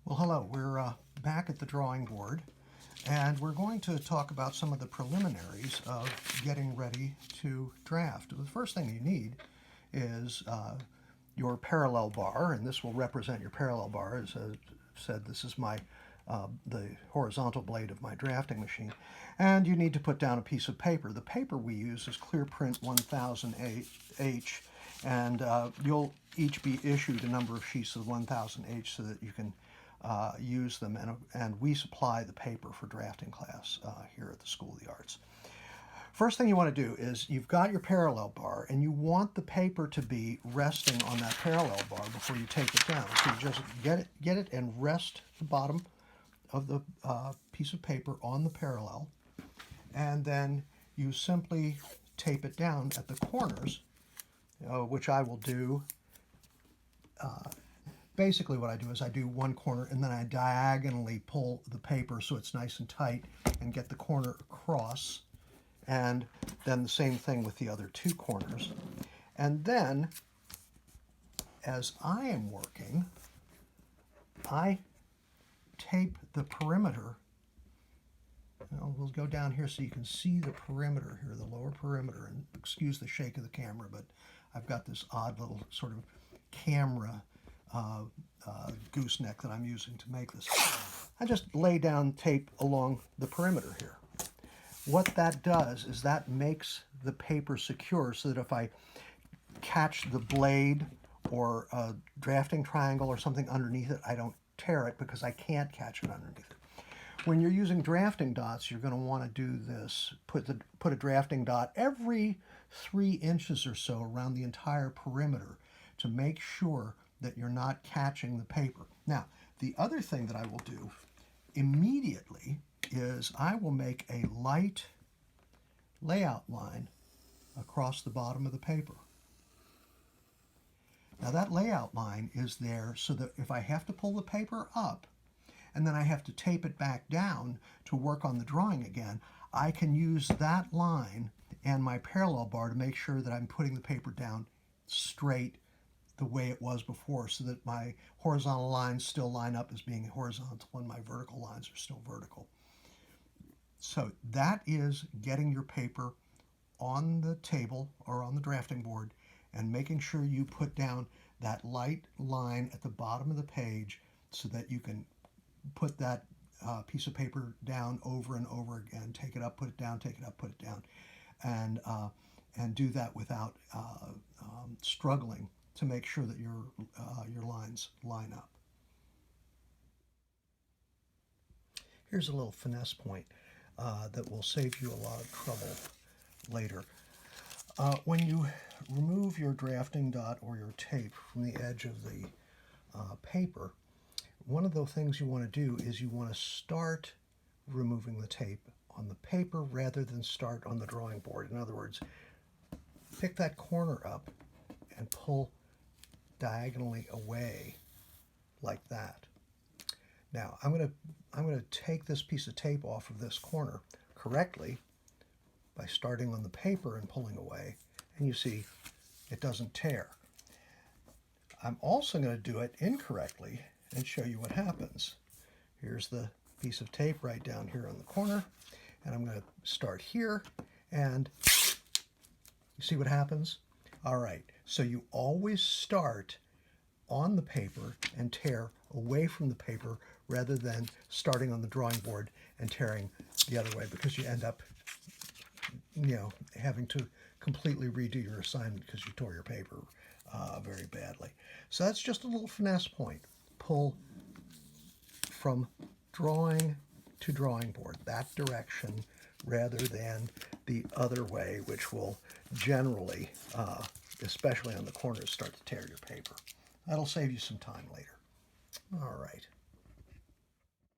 Well, hello. We're back at the drawing board, and we're going to talk about some of the preliminaries of getting ready to draft. The first thing you need is your parallel bar, and this will represent your parallel bar. As I said, this is the horizontal blade of my drafting machine. And you need to put down a piece of paper. The paper we use is Clearprint 1000H, and you'll each be issued a number of sheets of 1000H so that you can use them, and we supply the paper for drafting class here at the School of the Arts. First thing you want to do is you've got your parallel bar, and you want the paper to be resting on that parallel bar before you take it down. So you just get it and rest the bottom of the piece of paper on the parallel, and then you simply tape it down at the corners, which I will do. Basically what I do is I do one corner and then I diagonally pull the paper so it's nice and tight and get the corner across, and then the same thing with the other two corners. And then as I am working, I tape the perimeter. We'll go down here so you can see the perimeter here, the lower perimeter, and excuse the shake of the camera, but I've got this odd little sort of camera gooseneck that I'm using to make this. I just lay down tape along the perimeter here. What that does is that makes the paper secure so that if I catch the blade or a drafting triangle or something underneath it, I don't tear it because I can't catch it underneath it. When you're using drafting dots, you're going to want to do this. Put a drafting dot every 3 inches or so around the entire perimeter to make sure that you're not catching the paper. Now, the other thing that I will do immediately is I will make a light layout line across the bottom of the paper. Now that layout line is there so that if I have to pull the paper up and then I have to tape it back down to work on the drawing again, I can use that line and my parallel bar to make sure that I'm putting the paper down straight the way it was before, so that my horizontal lines still line up as being horizontal and my vertical lines are still vertical. So that is getting your paper on the table or on the drafting board and making sure you put down that light line at the bottom of the page so that you can put that piece of paper down over and over again, take it up, put it down, take it up, put it down, and do that without struggling to make sure that your lines line up. Here's a little finesse point that will save you a lot of trouble later. When you remove your drafting dot or your tape from the edge of the paper, one of the things you want to do is you want to start removing the tape on the paper rather than start on the drawing board. In other words, pick that corner up and pull diagonally away like that. Now I'm going to take this piece of tape off of this corner correctly by starting on the paper and pulling away, and you see it doesn't tear. I'm also going to do it incorrectly and show you what happens. Here's the piece of tape right down here on the corner, and I'm going to start here, and you see what happens? All right, so you always start on the paper and tear away from the paper rather than starting on the drawing board and tearing the other way, because you end up, having to completely redo your assignment because you tore your paper very badly. So that's just a little finesse point. Pull from drawing to drawing board, that direction, rather than the other way, which will generally, especially on the corners, start to tear your paper. That'll save you some time later. All right.